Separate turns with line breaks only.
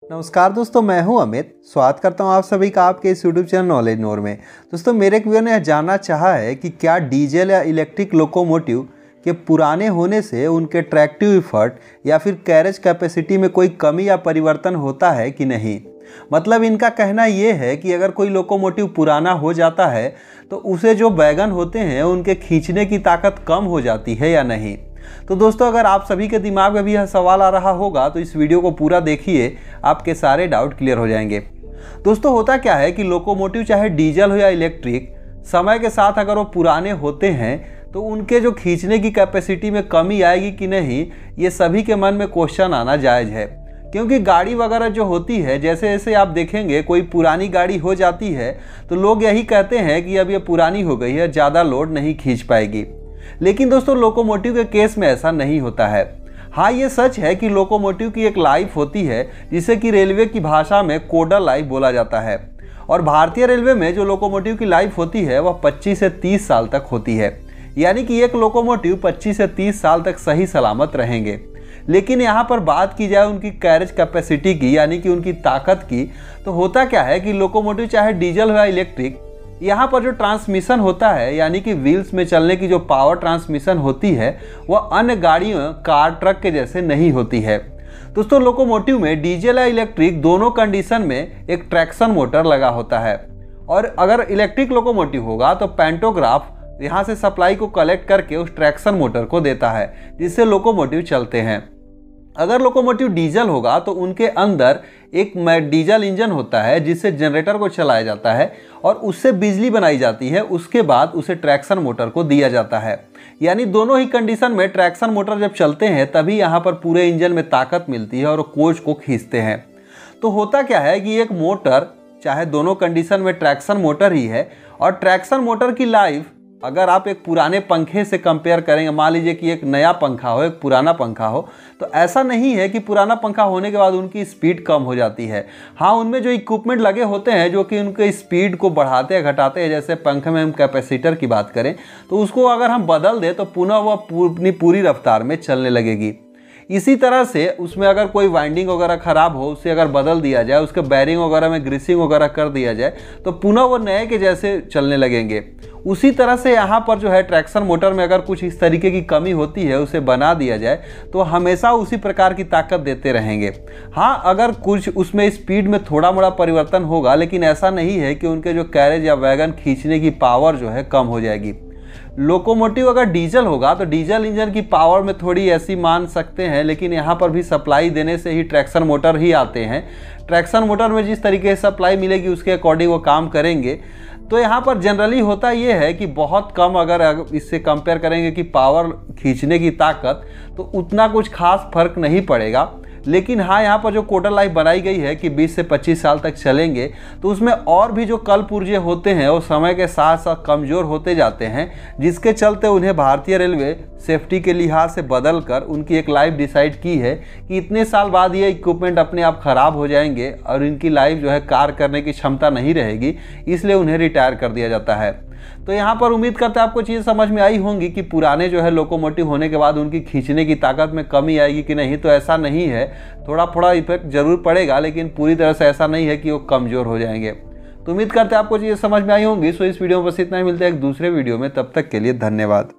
नमस्कार दोस्तों, मैं हूं अमित। स्वागत करता हूं आप सभी का आपके इस यूट्यूब चैनल नॉलेज नोर में। दोस्तों, मेरे एक व्यूअर ने जानना चाहा है कि क्या डीजल या इलेक्ट्रिक लोकोमोटिव के पुराने होने से उनके ट्रैक्टिव इफर्ट या फिर कैरेज कैपेसिटी में कोई कमी या परिवर्तन होता है कि नहीं। मतलब इनका कहना ये है कि अगर कोई लोकोमोटिव पुराना हो जाता है तो उसे जो वैगन होते हैं उनके खींचने की ताकत कम हो जाती है या नहीं। तो दोस्तों, अगर आप सभी के दिमाग में भी यह सवाल आ रहा होगा तो इस वीडियो को पूरा देखिए, आपके सारे डाउट क्लियर हो जाएंगे। दोस्तों, होता क्या है कि लोकोमोटिव चाहे डीजल हो या इलेक्ट्रिक, समय के साथ अगर वो पुराने होते हैं तो उनके जो खींचने की कैपेसिटी में कमी आएगी कि नहीं, ये सभी के मन में क्वेश्चन आना जायज़ है। क्योंकि गाड़ी वगैरह जो होती है, जैसे जैसे आप देखेंगे कोई पुरानी गाड़ी हो जाती है तो लोग यही कहते हैं कि अब ये पुरानी हो गई है, ज़्यादा लोड नहीं खींच पाएगी। लेकिन दोस्तों, लोकोमोटिव के केस में ऐसा नहीं होता है। हाँ, ये सच है कि लोकोमोटिव की एक लाइफ होती है जिसे कि रेलवे की भाषा में कोडल लाइफ बोला जाता है। और भारतीय रेलवे में जो लोकोमोटिव की लाइफ होती है वह 25 से 30 साल तक होती है। यानी कि एक लोकोमोटिव 25 से 30 साल तक सही सलामत रहेंगे। लेकिन यहाँ पर बात की जाए उनकी कैरेज कैपेसिटी की, यानी कि उनकी ताकत की, तो होता क्या है कि लोकोमोटिव चाहे डीजल हो या इलेक्ट्रिक, यहाँ पर जो ट्रांसमिशन होता है, यानी कि व्हील्स में चलने की जो पावर ट्रांसमिशन होती है, वह अन्य गाड़ियों, कार, ट्रक के जैसे नहीं होती है। दोस्तों, लोकोमोटिव में डीजल या इलेक्ट्रिक दोनों कंडीशन में एक ट्रैक्शन मोटर लगा होता है। और अगर इलेक्ट्रिक लोकोमोटिव होगा तो पैंटोग्राफ यहाँ से सप्लाई को कलेक्ट करके उस ट्रैक्शन मोटर को देता है, जिससे लोकोमोटिव चलते हैं। अगर लोकोमोटिव डीजल होगा तो उनके अंदर एक डीजल इंजन होता है जिससे जनरेटर को चलाया जाता है और उससे बिजली बनाई जाती है। उसके बाद उसे ट्रैक्शन मोटर को दिया जाता है। यानी दोनों ही कंडीशन में ट्रैक्शन मोटर जब चलते हैं तभी यहाँ पर पूरे इंजन में ताकत मिलती है और कोच को खींचते हैं। तो होता क्या है कि एक मोटर चाहे दोनों कंडीशन में ट्रैक्शन मोटर ही है, और ट्रैक्शन मोटर की लाइफ अगर आप एक पुराने पंखे से कंपेयर करेंगे, मान लीजिए कि एक नया पंखा हो, एक पुराना पंखा हो, तो ऐसा नहीं है कि पुराना पंखा होने के बाद उनकी स्पीड कम हो जाती है। हाँ, उनमें जो इक्विपमेंट लगे होते हैं जो कि उनके स्पीड को बढ़ाते या घटाते हैं। जैसे पंखे में हम कैपेसिटर की बात करें तो उसको अगर हम बदल दें तो पुनः वह अपनी पूरी रफ्तार में चलने लगेगी। इसी तरह से उसमें अगर कोई वाइंडिंग वगैरह ख़राब हो, उसे अगर बदल दिया जाए, उसके बैरिंग वगैरह में ग्रीसिंग वगैरह कर दिया जाए तो पुनः वो नए के जैसे चलने लगेंगे। उसी तरह से यहाँ पर जो है ट्रैक्शन मोटर में अगर कुछ इस तरीके की कमी होती है, उसे बना दिया जाए तो हमेशा उसी प्रकार की ताकत देते रहेंगे। हाँ, अगर कुछ उसमें स्पीड में थोड़ा मोड़ा परिवर्तन होगा, लेकिन ऐसा नहीं है कि उनके जो कैरेज या वैगन खींचने की पावर जो है कम हो जाएगी। लोकोमोटिव अगर डीजल होगा तो डीजल इंजन की पावर में थोड़ी ऐसी मान सकते हैं, लेकिन यहाँ पर भी सप्लाई देने से ही ट्रैक्शन मोटर ही आते हैं। ट्रैक्शन मोटर में जिस तरीके से सप्लाई मिलेगी उसके अकॉर्डिंग वो काम करेंगे। तो यहाँ पर जनरली होता ये है कि बहुत कम, अगर इससे कंपेयर करेंगे कि पावर खींचने की ताकत, तो उतना कुछ खास फर्क नहीं पड़ेगा। लेकिन हाँ, यहाँ पर जो कोडल लाइफ बनाई गई है कि 20 से 25 साल तक चलेंगे, तो उसमें और भी जो कल पुर्जे होते हैं वो समय के साथ साथ कमज़ोर होते जाते हैं, जिसके चलते उन्हें भारतीय रेलवे सेफ्टी के लिहाज से बदल कर उनकी एक लाइफ डिसाइड की है कि इतने साल बाद ये इक्विपमेंट अपने आप ख़राब हो जाएंगे और इनकी लाइफ जो है कार्य करने की क्षमता नहीं रहेगी, इसलिए उन्हें रिटायर कर दिया जाता है। तो यहाँ पर उम्मीद करते हैं आपको चीज़ समझ में आई होंगी कि पुराने जो है लोकोमोटिव होने के बाद उनकी खींचने की ताकत में कमी आएगी कि नहीं। तो ऐसा नहीं है, थोड़ा थोड़ा इफेक्ट जरूर पड़ेगा, लेकिन पूरी तरह से ऐसा नहीं है कि वो कमज़ोर हो जाएंगे। तो उम्मीद करते हैं आपको चीज़ें समझ में आई होंगी। सो इस वीडियो में बस इतना ही, मिलते हैं एक दूसरे वीडियो में। तब तक के लिए धन्यवाद।